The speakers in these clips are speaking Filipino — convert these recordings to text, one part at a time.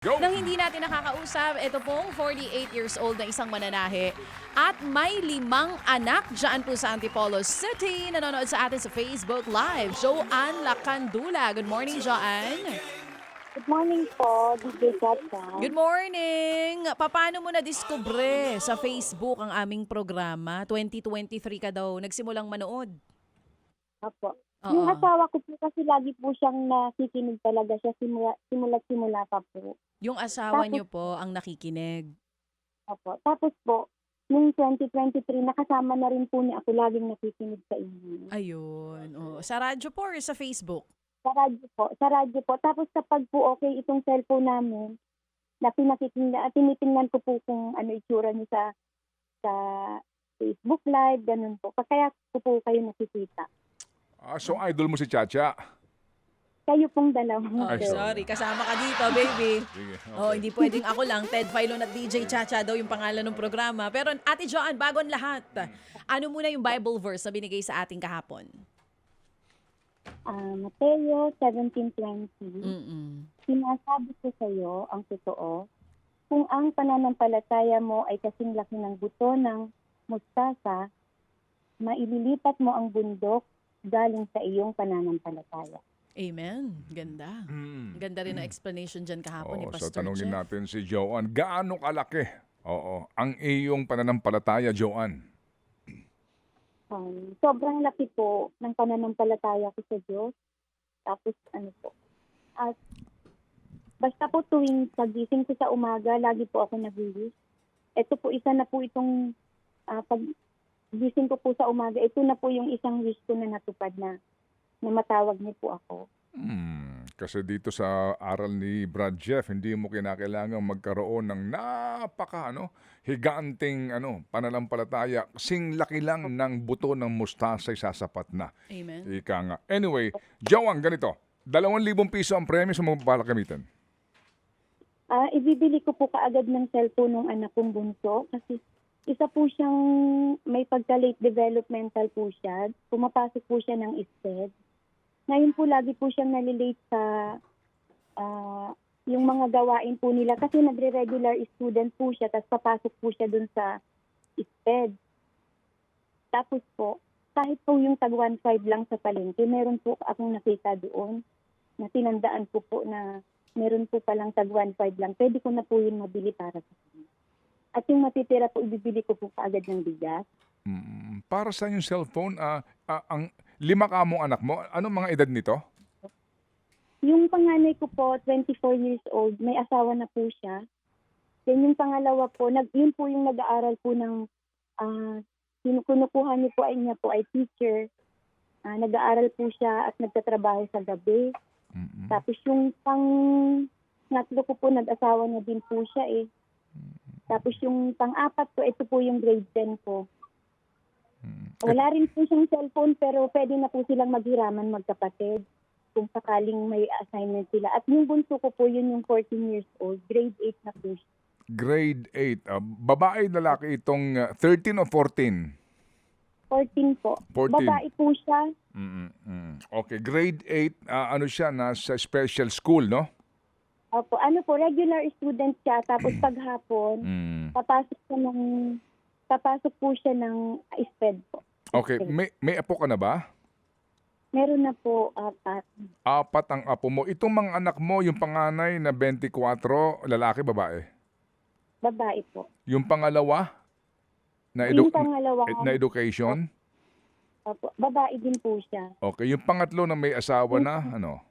Go! Nang hindi natin nakakausap, ito pong 48 years old na isang mananahe at may 5 anak dyan po sa Antipolo City. Nanonood sa atin sa Facebook Live, Joanne Lacandula. Good morning, Joanne. Good morning po, DJ Chacha. Good morning! Paano mo na-discover sa Facebook ang aming programa? 2023 ka daw, nagsimulang manood. Opo. Oo. Yung asawa ko po kasi lagi po siyang nakikinig talaga siya simula pa po. Yung asawa Tapos- niyo po ang nakikinig. Opo. Tapos po, noong 2023, nakasama na rin po niya ako laging nakikinig sa inyo. Ayun. Oh. Sa radyo po or sa Facebook? Sa radyo po. Sa radyo po. Tapos kapag po okay itong cellphone namin, na tinitingnan ko po kung ano itsura niyo sa Facebook Live, ganun po. Kaya ko po kayo nakikita. So idol mo si Chacha. Kayo pong dalawa. Oh, Ay, sorry. Kasama ka dito, baby. Sige, okay. Oh, hindi pwedeng ako lang. Ted Filon at DJ Chacha daw yung pangalan ng programa. Pero Ate Joanne, bago ang lahat, ano muna yung Bible verse na binigay sa ating kahapon? Mateo 17:20. Mm-mm. Sinasabi ko sa iyo ang totoo, kung ang pananampalataya mo ay kasing laki ng buto ng mustasa, maililipat mo ang bundok galing sa iyong pananampalataya. Amen. Ganda. Ganda rin ang explanation dyan kahapon ni Oo, so Pastor tanungin Jeff. natin si Joanne, gaano kalaki? Oo, ang iyong pananampalataya, Joanne. Sobrang laki po ng pananampalataya ko sa Diyos. Tapos ano po, at basta po tuwing pagising ko sa umaga, lagi po ako nag-wish. Ito po, isa na po itong paggising ko po sa umaga, ito na po yung isang wish ko na natupad na matawag niyo po ako. Kasi dito sa aral ni Brad Jeff, hindi mo kinakailangan magkaroon ng higanting pananampalataya. Sing laki lang ng buto ng mustasa ay sasapat na. Amen. Ika nga. Anyway, Joanne, ganito. 2,000 piso ang premyo sa mga balakamitan. Ibibili ko po kaagad ng cellphone ng anak kong bunso kasi isa po siyang may pagka-late developmental po siya. Pumapasok po siya ng SPED. Ngayon po lagi po siyang nalilate sa yung mga gawain po nila kasi nagre-regular student po siya tapos papasok po siya dun sa SPED. Tapos po, kahit po yung tag 1.5 lang sa palengke, meron po akong nakita doon na tinandaan ko po na meron po palang tag 1.5 lang. Pwede ko na po yun mabili para sa kanya. At yung matitira po, ibibili ko po kaagad ng bigas. Para sa yung cellphone, ang 5 ka mong anak mo, anong mga edad nito? Yung panganay ko po, 24 years old, may asawa na po siya. Then yung pangalawa po, yun po yung nag-aaral po ng, kinukuha niyo po niya po ay teacher. Nag-aaral po siya at nagtatrabaho sa gabi. Tapos yung pangatlo ko po, nag-asawa na din po siya eh. Tapos yung pang-apat po, ito po yung grade 10 po. Wala rin po siyang cellphone pero pwede na po silang maghiraman magkapatid kung sakaling may assignment sila. At yung bunso ko po, yun yung 14 years old. Grade 8 na po siya. Grade 8. Babae, lalaki itong 13 o 14? 14 po. 14. Babae po siya. Okay, grade 8, ano siya, nasa special school, no? Opo, regular student siya. Tapos paghapon, papasok po siya ng SPED po. Okay, may apo ka na ba? Meron na po 4. 4 ang apo mo. Itong mga anak mo, yung panganay na 24, lalaki, babae? Babae po. Yung pangalawa? Yung pangalawa, Na education? opo, babae din po siya. Okay, yung pangatlo na may asawa na, ano?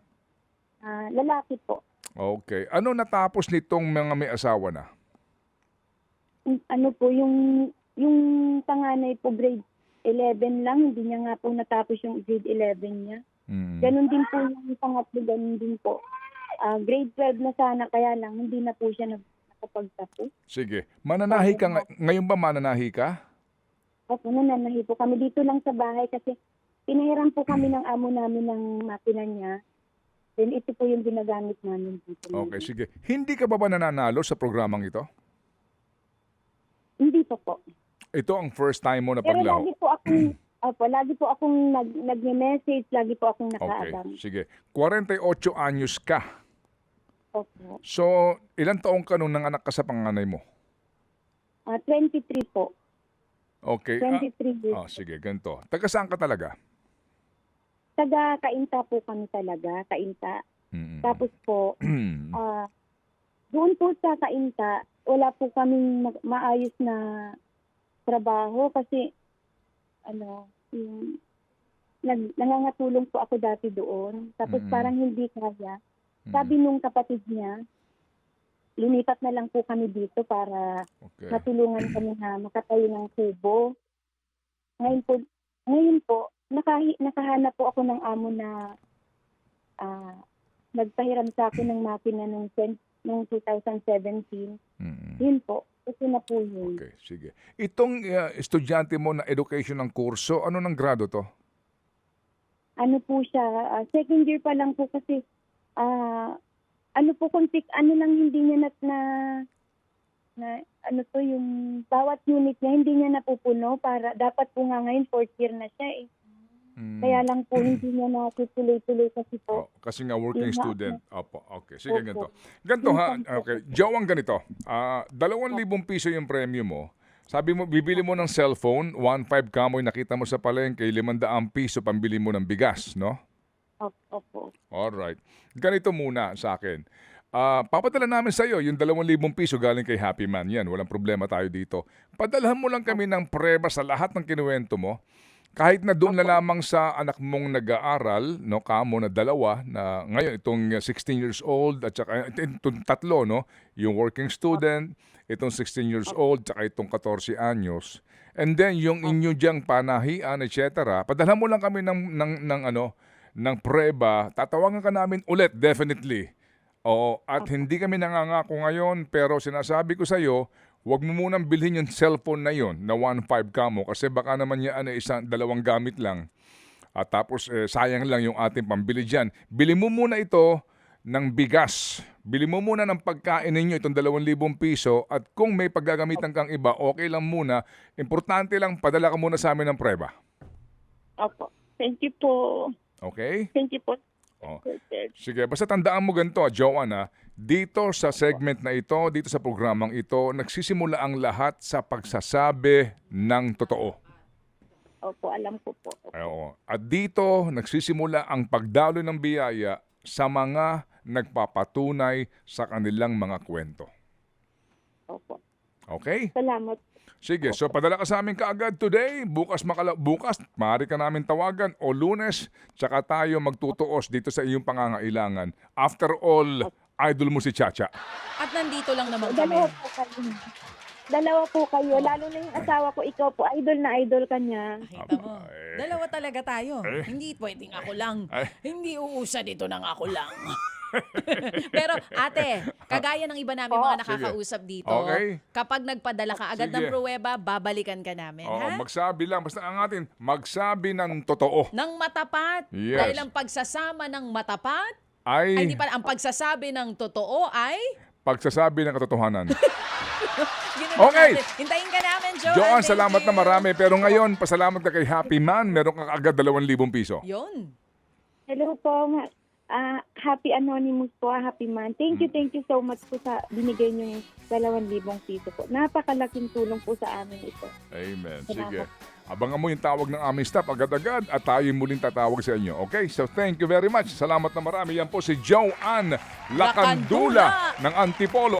Lalaki po. Okay. Ano natapos nitong mga may asawa na? Ano po, yung panganay po grade 11 lang, hindi niya nga po natapos yung grade 11 niya. Ganon din po yung pangatlo, ganon din po. Grade 12 na sana, kaya lang hindi na po siya nakapagtapos. Sige. Mananahi ka ngayon ba mananahi ka? Opo, nananahi po kami dito lang sa bahay kasi pinahiram po kami ng amo namin ng makina niya. Then ito po yung ginagamit namin dito. Okay, sige. Hindi ka ba nananalo sa programang ito? Hindi pa po. Ito ang first time mo na Pero paglaho. lagi po akong nag-message, lagi po akong Okay, nakaabang. sige. 48 anyos ka. Opo. So, ilang taong ka nung nanganak ka sa panganay mo? 23 po. Okay. 23 years. Sige, ganito. Taga saan ka talaga? Taga Cainta po kami talaga, Cainta. Mm. Tapos po, doon po sa Cainta, wala po kaming maayos na trabaho kasi nangangatulong po ako dati doon. Tapos parang hindi kaya. Sabi nung kapatid niya, lumipat na lang po kami dito para matulungan kami na makatayo ng kubo. Ngayon po, nakahanap po ako ng amo na nagpahiram sa akin ng makina nung 2017. Yun po. Ito na po yun. Okay, sige. Itong estudyante mo na education ng kurso, ano ng grado to? Ano po siya, second year pa lang po kasi ano lang hindi niya yung bawat unit niya hindi niya napupuno para dapat po nga ngayon fourth year na siya eh. Kaya lang po hindi niya natutuloy-tuloy kasi po. Kasi nga working Yung student. Opo, okay. Sige, Opo. ganito. Ganito ha, okay. Jowang ganito. 2,000 piso yung premyo mo. Sabi mo, bibili mo ng cellphone, 1.5 kamoy nakita mo sa palengke, 500 piso pambili mo ng bigas, no? Opo. Alright. Ganito muna sa akin. Papadala namin sa iyo yung 2,000 piso galing kay Happy Man. Yan, walang problema tayo dito. Padalhan mo lang kami ng preba sa lahat ng kinuwento mo. Kahit na doon na lamang sa anak mong nag-aaral, no, kamo na 2 na ngayon itong 16 years old at saka itong 3, no, yung working student, itong 16 years old, saka itong 14 anyos. And then yung inyo diyang panahian, etc. Padalhan mo lang kami ng preba, tatawagan ka namin ulit, definitely. At hindi kami nangangako ngayon, pero sinasabi ko sa iyo, huwag mo munang bilhin yung cellphone na yon na 1.5 kamo kasi baka naman yan ay 2 gamit lang. At tapos sayang lang yung ating pambili dyan. Bili mo muna ito ng bigas. Bili mo muna ng pagkain ninyo itong 2,000 piso at kung may paggagamitan kang iba, okay lang muna. Importante lang, padala ka muna sa amin ng preba. Opo. Thank you po. Okay? Thank you po. Sige, basta tandaan mo ganito, Joanna, dito sa segment na ito, dito sa programang ito, nagsisimula ang lahat sa pagsasabi ng totoo. Opo, alam ko po. Oo. At dito, nagsisimula ang pagdaloy ng biyaya sa mga nagpapatunay sa kanilang mga kwento. Opo. Okay? Salamat. Sige, so padala ka sa amin kaagad today. Bukas, maaari ka namin tawagan o Lunes, tsaka tayo magtutuos dito sa iyong pangangailangan. After all, idol mo si Chacha. At nandito lang naman kami. Dalawa po kayo. Lalo na yung asawa ko, ikaw po, idol na idol ka niya. Kita mo, dalawa talaga tayo. Hindi pwedeng ako lang. Hindi uusa dito ng ako lang. Pero ate, kagaya ng iba namin mga nakakausap dito, kapag nagpadala ka agad ng pruweba, babalikan ka namin. Ha? Magsabi lang. Basta ang atin, magsabi ng totoo. Ng matapat. Yes. Dahil ang pagsasama ng matapat, Ay hindi pala, ang pagsasabi ng totoo ay... pagsasabi ng katotohanan. Okay. Hintayin ka namin, Joan. Joan, Thank salamat you. na marami. Pero ngayon, pasalamat ka kay Happy Man. Meron kang agad 2,000 piso. Yun. Hello po. Happy Anonymous po, Happy Man. Thank you so much po sa binigay niyo yung 2,000 piso po. Napakalaking tulong po sa amin ito. Amen. Salamat. Sige. Abangan mo yung tawag ng aming staff agad-agad at tayo muling tatawag sa inyo. Okay? So thank you very much. Salamat na marami. Yan po si Joanne Lacandula ng Antipolo